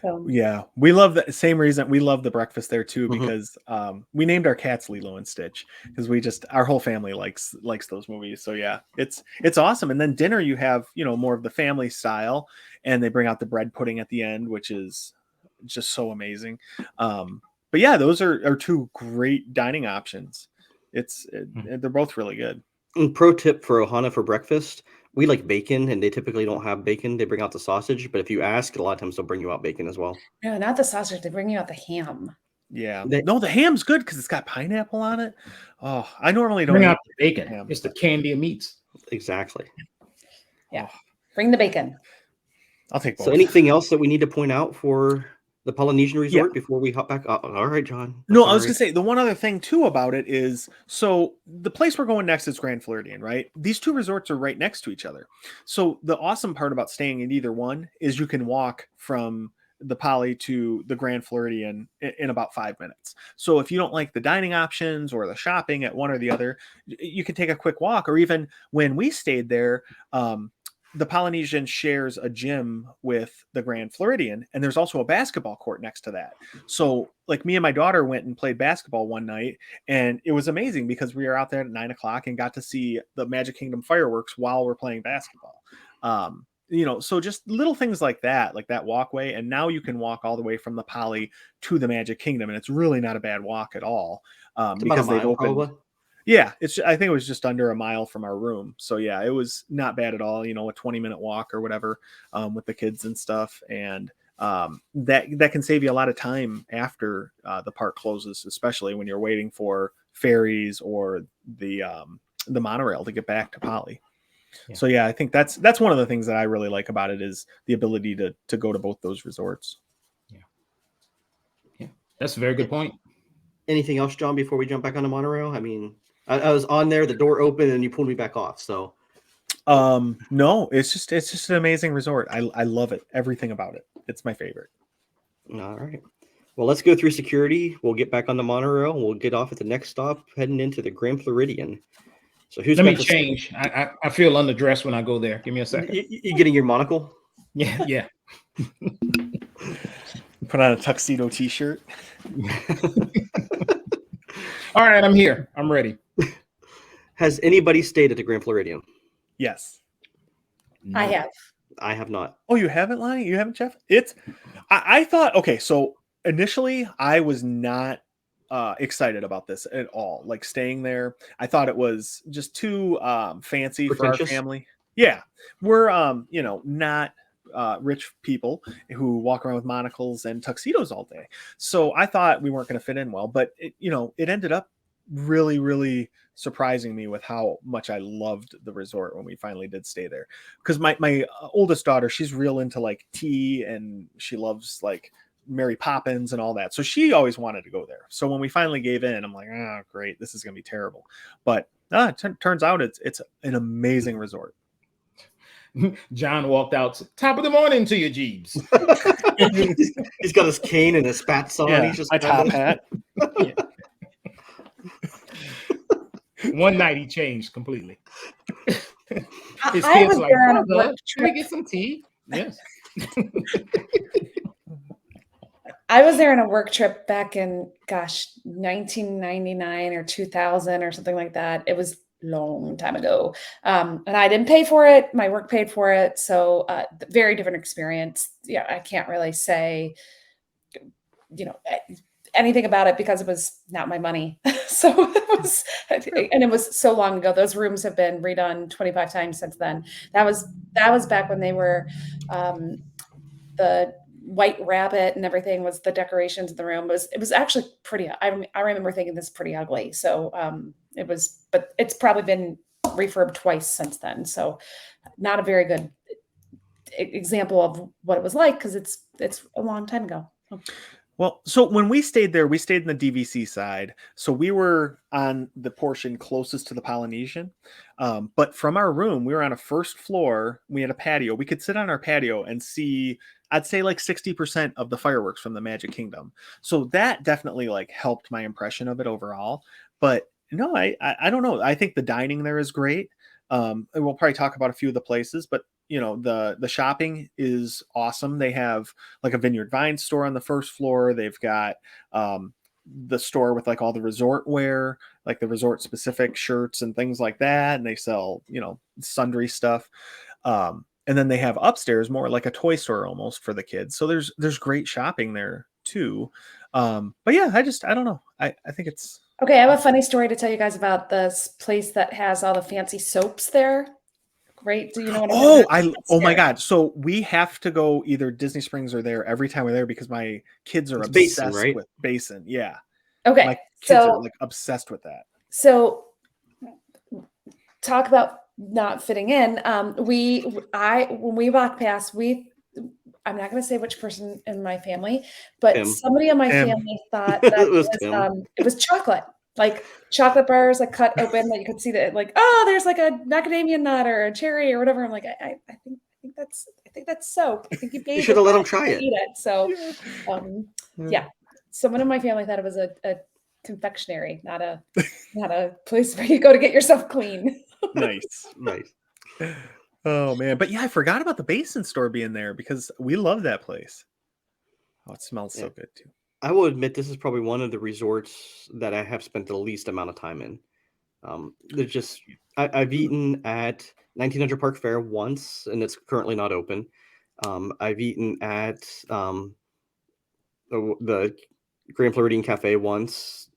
So. Yeah. We love the same reason we love the breakfast there too, because we named our cats Lilo and Stitch because our whole family likes those movies. So yeah, it's awesome. And then dinner you have, more of the family style, and they bring out the bread pudding at the end, which is just so amazing. But yeah, those are 2 great dining options. They're both really good. And pro tip for Ohana for breakfast, we like bacon, and they typically don't have bacon. They bring out the sausage, but if you ask, a lot of times they'll bring you out bacon as well. No, not the sausage. They bring you out the ham. Yeah. No, the ham's good because it's got pineapple on it. Oh, I normally don't bring eat out the bacon. ham. It's the candy of meats. Exactly. Yeah. Bring the bacon. I'll take both. So anything else that we need to point out for the Polynesian Resort Yeah. before we hop back? Oh, all right, John. No, I'm I was sorry. gonna say the one other thing too about it is, so the place we're going next is Grand Floridian, right? These two resorts are right next to each other. So the awesome part about staying in either one is you can walk from the Poly to the Grand Floridian in about 5 minutes. So if you don't like the dining options or the shopping at one or the other, you can take a quick walk. Or even when we stayed there, the Polynesian shares a gym with the Grand Floridian, and there's also a basketball court next to that. So like me and my daughter went and played basketball one night, and it was amazing because we were out there at 9 o'clock and got to see the Magic Kingdom fireworks while we're playing basketball. So just little things like that walkway. And now you can walk all the way from the Poly to the Magic Kingdom, and it's really not a bad walk at all. It's about a Because they've mile, opened. probably. Yeah, I think it was just under a mile from our room. So yeah, it was not bad at all. A 20-minute walk or whatever, with the kids and stuff. And that can save you a lot of time after the park closes, especially when you're waiting for ferries or the monorail to get back to Poly. Yeah. So yeah, I think that's one of the things that I really like about it is the ability to go to both those resorts. Yeah, that's a very good point. Anything else, John, before we jump back on the monorail? I mean, I was on there, the door opened, and you pulled me back off. So No, it's just an amazing resort. I love it. Everything about it. It's my favorite. all right. Well, let's go through security. We'll get back on the monorail. We'll get off at the next stop, heading into the Grand Floridian. So who's Let got me the change. I feel underdressed when I go there. Give me a second. You getting your monocle? Yeah. Put on a tuxedo t-shirt. All right, I'm here. I'm ready. Has anybody stayed at the Grand Floridian? Yes. No. I have. I have not. Oh, you haven't, Lonnie? You haven't, Jeff? I thought, okay, so initially I was not excited about this at all. Like staying there, I thought it was just too fancy for our Pretentious? family. Yeah. We're not rich people who walk around with monocles and tuxedos all day. So I thought we weren't going to fit in well, but it ended up really, really surprising me with how much I loved the resort when we finally did stay there. Because my oldest daughter, she's real into like tea, and she loves like Mary Poppins and all that. So she always wanted to go there. So when we finally gave in, I'm like, oh, great, this is going to be terrible. But turns out it's an amazing resort. John walked out. Top of the morning to you, Jeeves. He's got his cane and his spats on. Yeah, He's just my top hat. One night he changed completely. His I kids was like, there on a "Brother, work can we trip. get some tea?" Yes. I was there on a work trip back in 1999 or 2000 or something like that. It was a long time ago. And I didn't pay for it. My work paid for it. So very different experience. Yeah, I can't really say, anything about it because it was not my money. So it was so long ago. Those rooms have been redone 25 times since then. That was back when they were the White Rabbit and everything was the decorations in the room. It was actually pretty. I remember thinking this is pretty ugly. So but it's probably been refurbed twice since then. So not a very good example of what it was like because it's a long time ago. Well, so when we stayed there, we stayed in the DVC side. So we were on the portion closest to the Polynesian. But from our room, we were on a first floor. We had a patio. We could sit on our patio and see, I'd say like 60% of the fireworks from the Magic Kingdom. So that definitely like helped my impression of it overall. But no, I don't know. I think the dining there is great. And we'll probably talk about a few of the places, but the shopping is awesome. They have like a Vineyard Vines store on the first floor. They've got the store with like all the resort wear, like the resort specific shirts and things like that. And they sell, sundry stuff. And then they have upstairs more like a toy store almost for the kids. So there's great shopping there too. But yeah, I don't know. I think it's okay. I have a funny story to tell you guys about this place that has all the fancy soaps there. Great. Do you know what I'm talking about? Oh my God. So we have to go either Disney Springs or there every time we're there because my kids are It's obsessed Basin, right? with Basin. Yeah. Okay. My kids are like obsessed with that. So talk about not fitting in. When we walked past, I'm not going to say which person in my family, but Tim. somebody in my Tim. family thought that It was Tim. it was chocolate, like chocolate bars, like cut open that you could see that, like, oh, there's like a macadamia nut or a cherry or whatever. I'm like, I think that's soap. I think you You bathe should in have let that him try and it. eat it. So, yeah, someone in my family thought it was a confectionery, not a place where you go to get yourself clean. Nice. Nice. Oh man, but yeah, I forgot about the Basin store being there because we love that place. Oh, it smells so Yeah. good too. I will admit this is probably one of the resorts that I have spent the least amount of time in. There's just I've eaten at 1900 Park Fair once, and it's currently not open. I've eaten at the Grand Floridian Cafe once.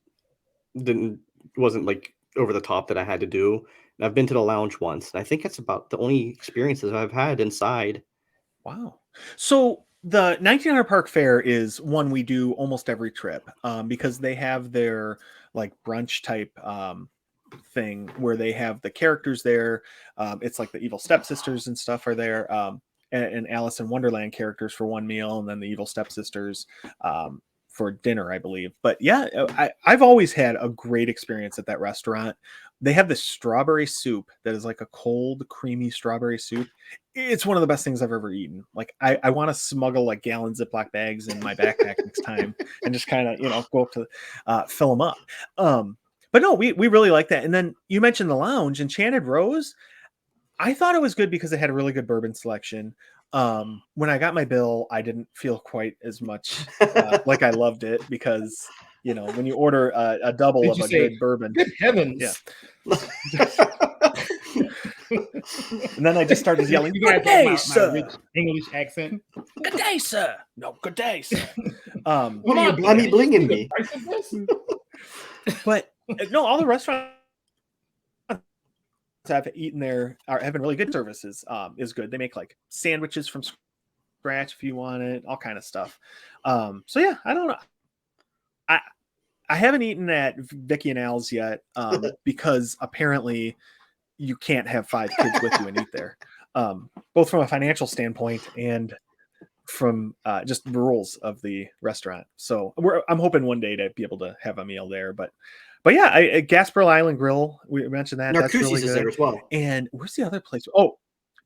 Wasn't like over the top that I had to do. And I've been to the lounge once, and I think that's about the only experiences I've had inside. Wow. So the 1900 Park Fair is one we do almost every trip because they have their like brunch type thing where they have the characters there. It's like the evil stepsisters and stuff are there. And Alice in Wonderland characters for one meal, and then the evil stepsisters for dinner, I believe. But yeah, I've always had a great experience at that restaurant. They have this strawberry soup that is like a cold, creamy strawberry soup. It's one of the best things I've ever eaten. Like I want to smuggle like gallon Ziploc bags in my backpack next time and just kind of, go up to fill them up. But no, we really like that. And then you mentioned the lounge, Enchanted Rose. I thought it was good because it had a really good bourbon selection. When I got my bill, I didn't feel quite as much like I loved it because when you order a double Did of you a say, good bourbon, good heavens? yeah. And then I just started yelling, You "Good guys have day, my sir! rich English accent. Good day, sir! No, good day, sir!" What are you blimey blinging me? But no, all the restaurants I've eaten there are having really good services. Is good. They make like sandwiches from scratch if you want it, all kind of stuff. So yeah, I don't know. I haven't eaten at Vicky and Al's yet because apparently you can't have 5 kids with you and eat there, both from a financial standpoint and from just the rules of the restaurant. So I'm hoping one day to be able to have a meal there. But yeah, Gasparilla Island Grill, we mentioned that. That's really Narcoossee's is good. there as well. And where's the other place? Oh,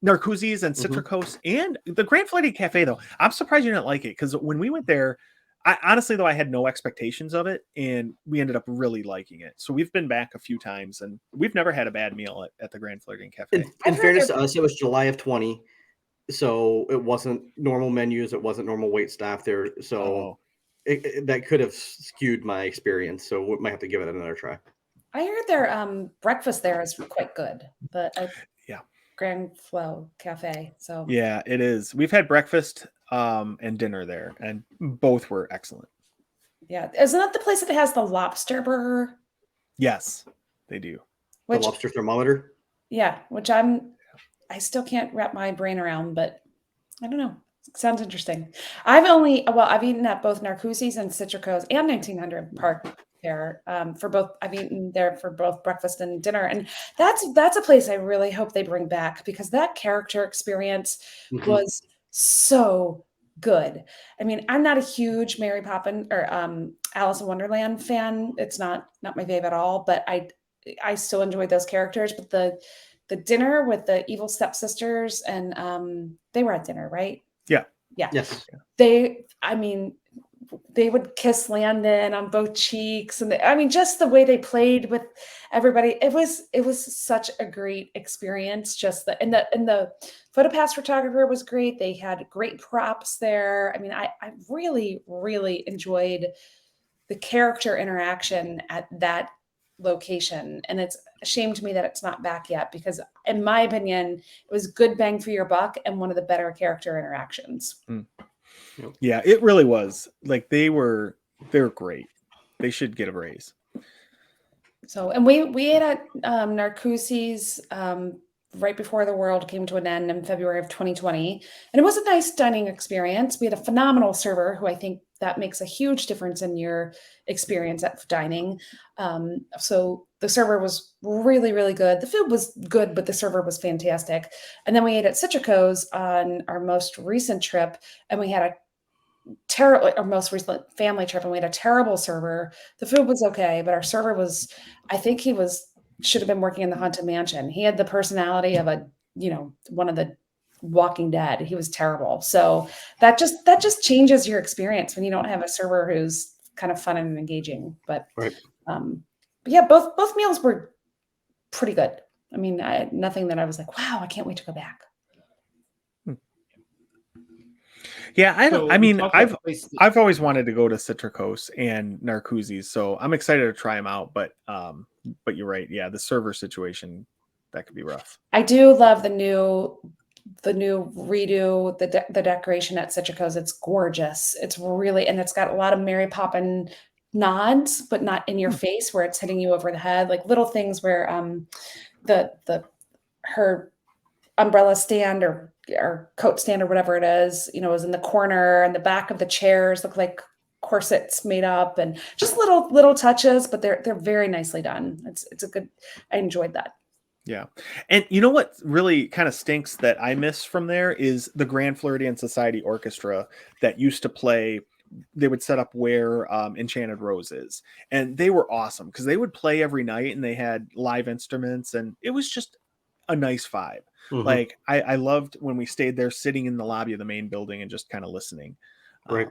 Narcoossee's and Citricos and the Grand Floridian Cafe, though. I'm surprised you didn't like it because when we went there, I honestly, though, I had no expectations of it, and we ended up really liking it. So we've been back a few times, and we've never had a bad meal at the Grand Floridian Cafe. In fairness to us, it was July of 20, so it wasn't normal menus. It wasn't normal wait staff there, so that could have skewed my experience. So we might have to give it another try. I heard their breakfast there is quite good, but Grand Flow Cafe. So yeah, it is. We've had breakfast and dinner there, and both were excellent. Yeah, isn't that the place that has the lobster burger? Yes, they do. The lobster thermometer. Yeah, which I still can't wrap my brain around, but I don't know. It sounds interesting. I've eaten at both Narcoossee's and Citricos and 1900 Park there for both. I've eaten there for both breakfast and dinner, and that's a place I really hope they bring back because that character experience was so good. I mean, I'm not a huge Mary Poppins or Alice in Wonderland fan. It's not my fave at all, but I still enjoyed those characters. But the dinner with the evil stepsisters and they were at dinner, right? Yeah. Yes. They would kiss Landon on both cheeks, and just the way they played with everybody, it was such a great experience. Just and the PhotoPass photographer was great. They had great props there. I mean, I really, really enjoyed the character interaction at that location, and it's a shame to me that it's not back yet because in my opinion it was good bang for your buck and one of the better character interactions. Yeah, it really was. Like they're great. They should get a raise. So, and we ate at Narcoossee's right before the world came to an end in February of 2020, and it was a nice dining experience. We had a phenomenal server who I think that makes a huge difference in your experience at dining. So The server was really, really good. The food was good, but the server was fantastic. And then we ate at Citrico's on our most recent trip, and we had a terrible, our most recent family trip, and we had a terrible server. The food was okay, but our server was, I think should have been working in the Haunted Mansion. He had the personality of one of the Walking Dead. He was terrible. So that just changes your experience when you don't have a server who's kind of fun and engaging. But Right. but yeah, both meals were pretty good. I mean, nothing that I was like, wow, I can't wait to go back. Yeah, So I've always wanted to go to Citricos and Narcoossee's, so I'm excited to try them out. But you're right. Yeah, the server situation, that could be rough. I do love the new redo, the decoration at Citrico's. It's gorgeous. It's really, and it's got a lot of Mary Poppin nods, but not in your face where it's hitting you over the head, like little things where her umbrella stand or coat stand or whatever it is, is in the corner, and the back of the chairs look like corsets made up, and just little touches, but they're very nicely done. It's a good, I enjoyed that. Yeah. And you know what really kind of stinks that I miss from there is the Grand Floridian Society Orchestra that used to play. They would set up where Enchanted Rose is, and they were awesome because they would play every night and they had live instruments, and it was just a nice vibe. Mhm. Like I loved when we stayed there sitting in the lobby of the main building and just kind of listening. Right.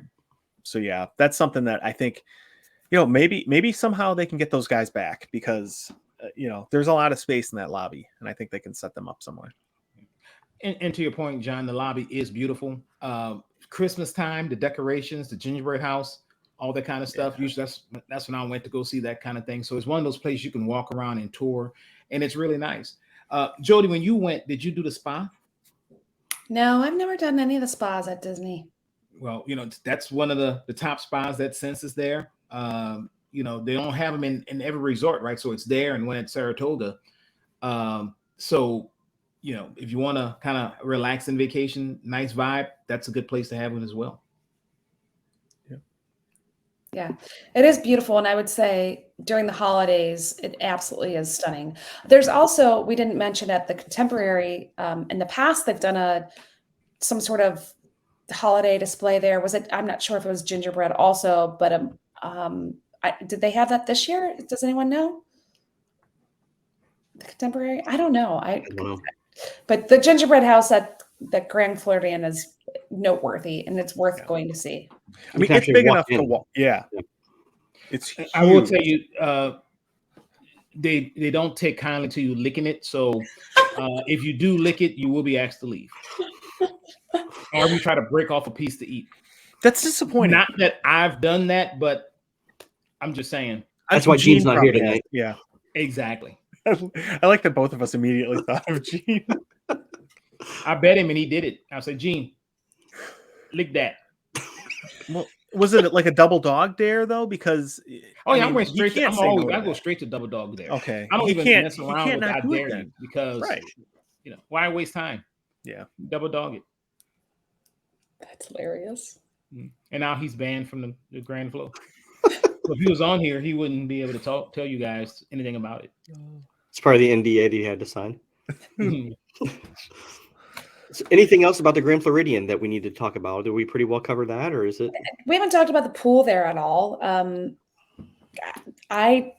So yeah, that's something that I think, maybe somehow they can get those guys back because there's a lot of space in that lobby, and I think they can set them up somewhere. And to your point, John, the lobby is beautiful. Christmas time, the decorations, the gingerbread house, all that kind of stuff. Yeah. Usually that's when I went to go see that kind of thing. So it's one of those places you can walk around and tour, and it's really nice. Jody, when you went, did you do the spa? No, I've never done any of the spas at Disney. Well, that's one of the top spas that census there. They don't have them in every resort, right? So it's there and when at Saratoga. So if you want to kind of relax and vacation, nice vibe, that's a good place to have one as well. Yeah, it is beautiful. And I would say during the holidays, it absolutely is stunning. There's also, we didn't mention at the Contemporary, in the past, they've done some sort of holiday display there. I'm not sure if it was gingerbread also, but did they have that this year? Does anyone know? The Contemporary? I don't know. I don't know. But the gingerbread house at Grand Floridian is noteworthy, and it's worth going to see. I mean, it's big enough to walk. Yeah. It's huge. I will tell you, they don't take kindly to you licking it. So if you do lick it, you will be asked to leave. Or you try to break off a piece to eat. That's disappointing. Not that I've done that, but I'm just saying. That's why Gene's not here tonight. Yeah. Exactly. I like that both of us immediately thought of Gene. I bet him and he did it. I said, Gene, lick that. Well, was it like a double dog dare though? Because I went straight to I go straight to double dog dare. Okay. I don't even mess around with I dare you because right. Why waste time? Yeah. Double dog it. That's hilarious. And now he's banned from the Grand Flow. So if he was on here, he wouldn't be able to tell you guys anything about it. It's part of the NDA that he had to sign. So anything else about the Grand Floridian that we need to talk about? Did we pretty well cover that, or is it? We haven't talked about the pool there at all. I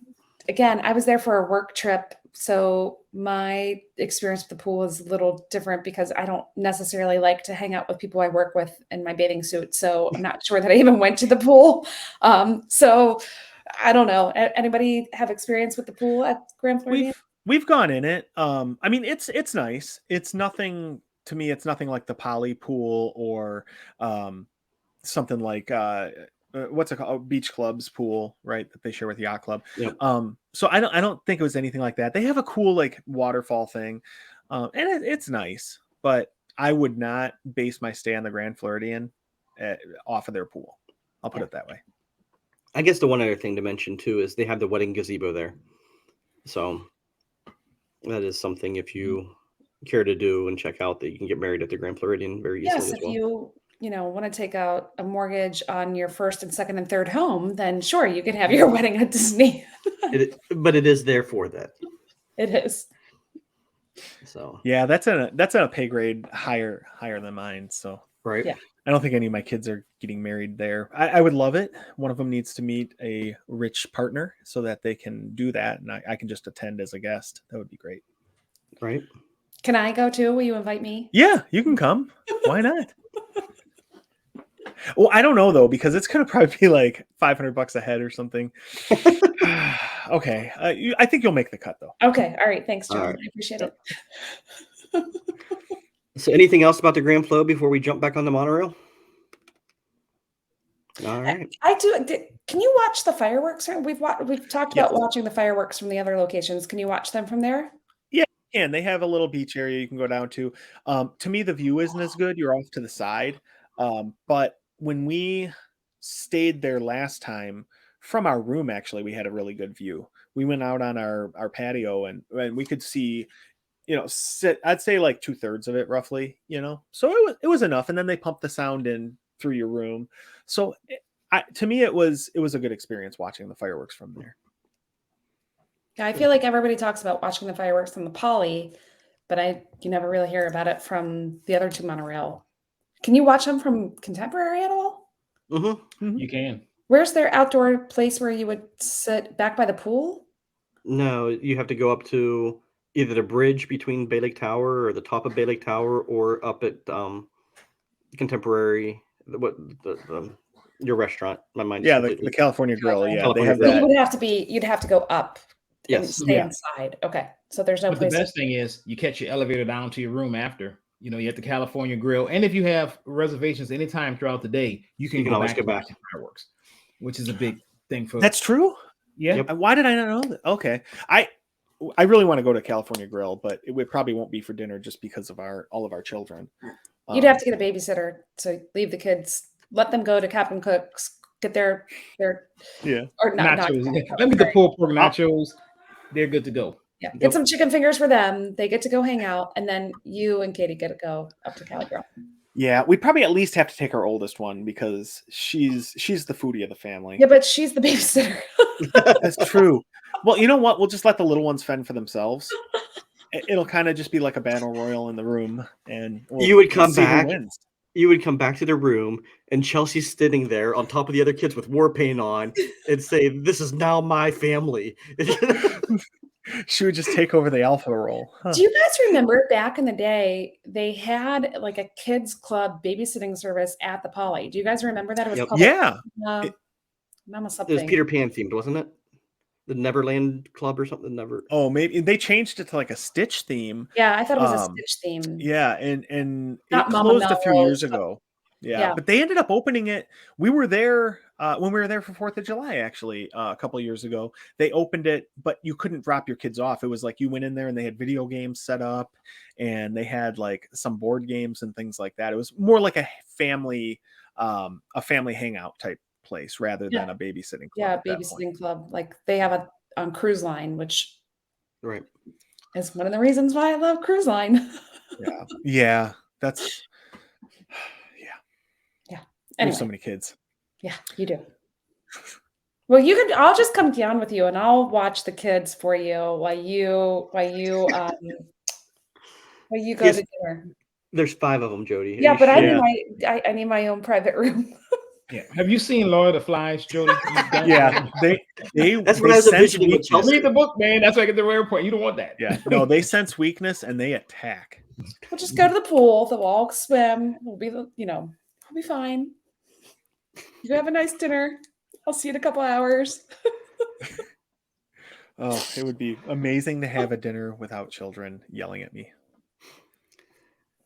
was there for a work trip, so my experience with the pool is a little different because I don't necessarily like to hang out with people I work with in my bathing suit. So I'm not sure that I even went to the pool. So I don't know. Anybody have experience with the pool at Grand Floridian? We've gone in it. I mean, it's nice. It's nothing to me. It's nothing like the Poly pool or something like what's it called? Beach Club's pool, right? That they share with Yacht Club. Yep. So I don't think it was anything like that. They have a cool like waterfall thing, and it's nice. But I would not base my stay on the Grand Floridian off of their pool. I'll put it that way. I guess the one other thing to mention too is they have the wedding gazebo there, so that is something if you care to do and check out that you can get married at the Grand Floridian very easily. Yes, as well. want to take out a mortgage on your first and second and third home, then sure, you can have your wedding at Disney. But it is there for that. It is. So Yeah, that's a pay grade higher than mine. So right. Yeah. I don't think any of my kids are getting married there. I would love it. One of them needs to meet a rich partner so that they can do that, and I can just attend as a guest. That would be great. Right. Can I go too? Will you invite me? Yeah, you can come. Why not? Well, I don't know though, because it's gonna probably be like $500 a head or something. Okay, I think you'll make the cut though. Okay. All right. Thanks, John. All right. I appreciate Yep. it. So anything else about the Grand Flow before we jump back on the monorail? All right. I do. Can you watch the fireworks? We've talked Yes. about watching the fireworks from the other locations. Can you watch them from there? And they have a little beach area you can go down to. To me, the view isn't as good. You're off to the side. But when we stayed there last time, from our room, actually, we had a really good view. We went out on our patio and we could see, I'd say like 2/3 of it roughly, So it was enough. And then they pumped the sound in through your room. So to me, it was a good experience watching the fireworks from there. Yeah, I feel like everybody talks about watching the fireworks from the Poly, but you never really hear about it from the other two monorail. Can you watch them from Contemporary at all? Mm-hmm. You can. Where's their outdoor place where you would sit back by the pool? No, you have to go up to either the bridge between Bay Lake Tower or the top of Bay Lake Tower or up at Contemporary, your restaurant. My mind. Yeah, the California Grill. Yeah, they California have Grill. that. You'd have to go up and Yes. stay Yeah. inside. Okay. So there's no But the place. best thing is you catch your elevator down to your room after. You have the California Grill, and if you have reservations anytime throughout the day, you can go always back go to back. watch fireworks, which is a big thing for. That's true. Yeah. Yep. Why did I not know that? Okay, I really want to go to California Grill, but it probably won't be for dinner just because of all of our children. You'd have to get a babysitter to leave the kids, let them go to Captain Cook's, get their Yeah. or not nachos. Captain Cook, Let me get the sorry. pulled pork nachos. They're good to go. Yeah, Yep. get some chicken fingers for them. They get to go hang out, and then you and Katie get to go up to Cali Grill. Yeah, we'd probably at least have to take our oldest one because she's the foodie of the family. Yeah, but she's the babysitter. That's true. Well, you know what? We'll just let the little ones fend for themselves. It'll kind of just be like a battle royal in the room, and You would come see who back. wins. You would come back to the room, and Chelsea's sitting there on top of the other kids with war paint on, and say, "This is now my family." She would just take over the alpha role. Huh. Do you guys remember back in the day, they had like a kids club babysitting service at the Poly? Do you guys remember that? It was Yep. called Yeah. Mama It something. was Peter Pan themed, wasn't it? The Neverland Club or something. Never. Oh, maybe they changed it to like a Stitch theme. Yeah, I thought it was a Um, Stitch theme. Yeah, and Not it Mama closed a few Melrose, years ago. Yeah, yeah. but they ended up opening it. We were there when we were there for 4th of July, actually, a couple of years ago. They opened it, but you couldn't drop your kids off. It was like you went in there and they had video games set up, and they had like some board games and things like that. It was more like a family hangout type place rather than a babysitting club. Yeah, at that point. babysitting club. Like they have a on Cruise Line, which Right. is one of the reasons why I love Cruise Line. Yeah, that's we have Anyway, so many kids. yeah, you do. Well, I'll just come down with you and I'll watch the kids for you while you go Yes. to dinner. There's 5 of them, Jody. Yeah, but Yeah. I need my own private room. Yeah. Have you seen Lord of the Flies, Jody? Yeah, they That's what I was sense envisioning with weakness. Chelsea. Read the book, man. That's why I get the rare point. You don't want that. Yeah, no, they sense weakness and they attack. We'll just go to the pool. They'll all swim. We'll be fine. You have a nice dinner. I'll see you in a couple hours. Oh, it would be amazing to have a dinner without children yelling at me.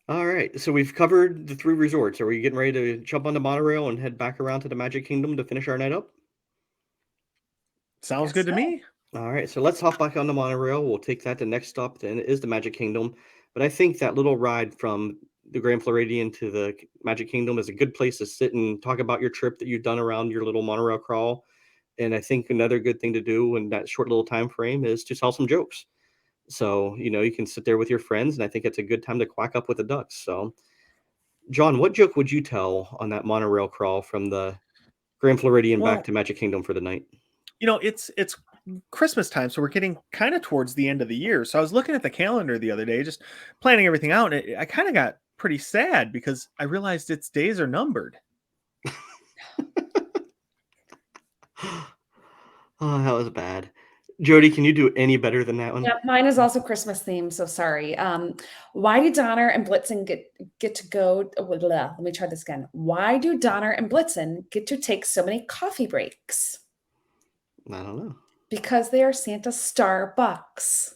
All right. So we've covered the 3 resorts. Are we getting ready to jump on the monorail and head back around to the Magic Kingdom to finish our night up? Sounds Guess good to so. me. All right. So let's hop back on the monorail. We'll take that. The next stop then is the Magic Kingdom. But I think that little ride from the Grand Floridian to the Magic Kingdom is a good place to sit and talk about your trip that you've done around your little monorail crawl. And I think another good thing to do in that short little time frame is to tell some jokes. So, you can sit there with your friends, and I think it's a good time to quack up with the ducks. So John, what joke would you tell on that monorail crawl from the Grand Floridian Well, back to Magic Kingdom for the night? It's Christmas time, so we're getting kind of towards the end of the year. So I was looking at the calendar the other day, just planning everything out, and I kind of got pretty sad because I realized its days are numbered. Oh, that was bad. Jody, can you do any better than that one? Yeah, mine is also Christmas themed, so sorry. Why do Donner and Blitzen get to go? Let me try this again. Why do Donner and Blitzen get to take so many coffee breaks? I don't know. Because they are Santa Starbucks.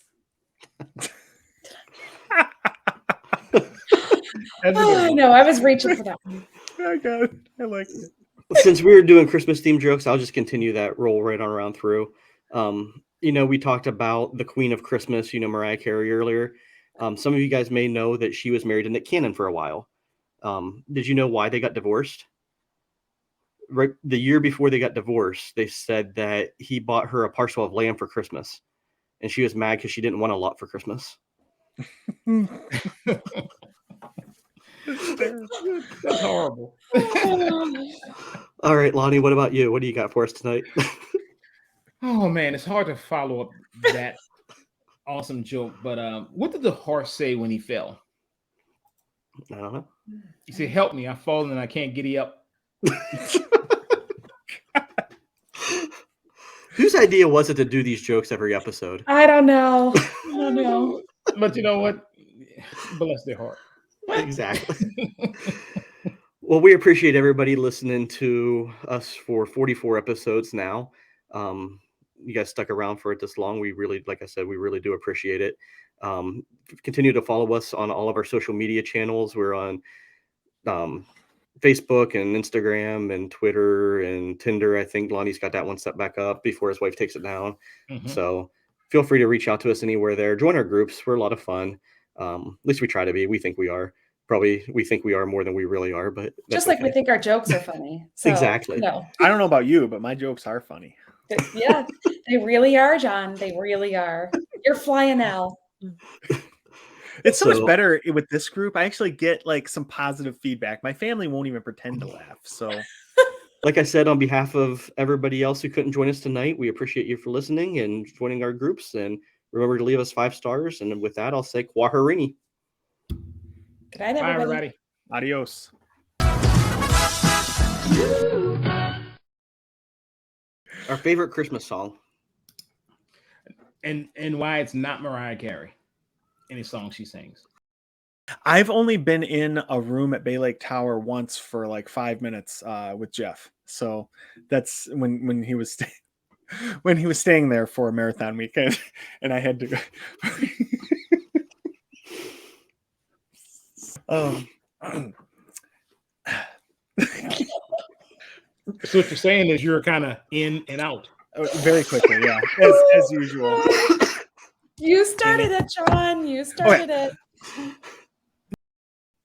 I know. I was reaching for that one. I got it. I like it. Since we were doing Christmas themed jokes, I'll just continue that roll right on around through. We talked about the Queen of Christmas, Mariah Carey earlier. Some of you guys may know that she was married to Nick Cannon for a while. Did you know why they got divorced? Right, the year before they got divorced, they said that he bought her a parcel of land for Christmas, and she was mad because she didn't want a lot for Christmas. That's horrible. All right, Lonnie, what about you? What do you got for us tonight? Oh man, it's hard to follow up that awesome joke. But what did the horse say when he fell? I don't know. He said, "Help me! I've fallen and I can't giddy up." Whose idea was it to do these jokes every episode? I don't know. I don't know. But you know what? Bless their heart. Exactly. Well, we appreciate everybody listening to us for 44 episodes now. You guys stuck around for it this long. We really, like I said, we really do appreciate it. Continue to follow us on all of our social media channels. We're on Facebook and Instagram and Twitter and Tinder. I think Lonnie's got that one set back up before his wife takes it down. Mhm. So feel free to reach out to us anywhere there. Join our groups. We're a lot of fun. At least we try to be. We think we are. Probably we think we are more than we really are, but that's Just like we okay. think our jokes are funny. So, Exactly. No. I don't know about you, but my jokes are funny. Yeah, they really are, John. They really are. You're flying now. It's so much So- better with this group. I actually get like some positive feedback. My family won't even pretend to laugh. So Like I said, on behalf of everybody else who couldn't join us tonight, we appreciate you for listening and joining our groups. And remember to leave us 5 stars. And with that, I'll say Kwaharini. Good night, Bye, everybody. everybody. adios. Our favorite Christmas song. And why it's not Mariah Carey. Any song she sings. I've only been in a room at Bay Lake Tower once for like 5 minutes with Jeff. So that's when he was when he was staying there for a marathon weekend, and I had to go. So what you're saying is you're kind of in and out. Very quickly, yeah, as usual. You started it, John. You started it.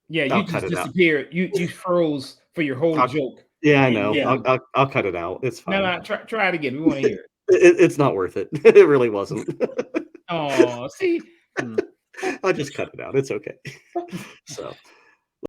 Yeah, I'll you cut just it out. disappeared. You froze for your whole joke. Yeah, I know. Yeah. I'll cut it out. It's fine. No, try it again. We want to hear it. It's not worth it. It really wasn't. Oh, see. I'll just cut it out. It's okay. So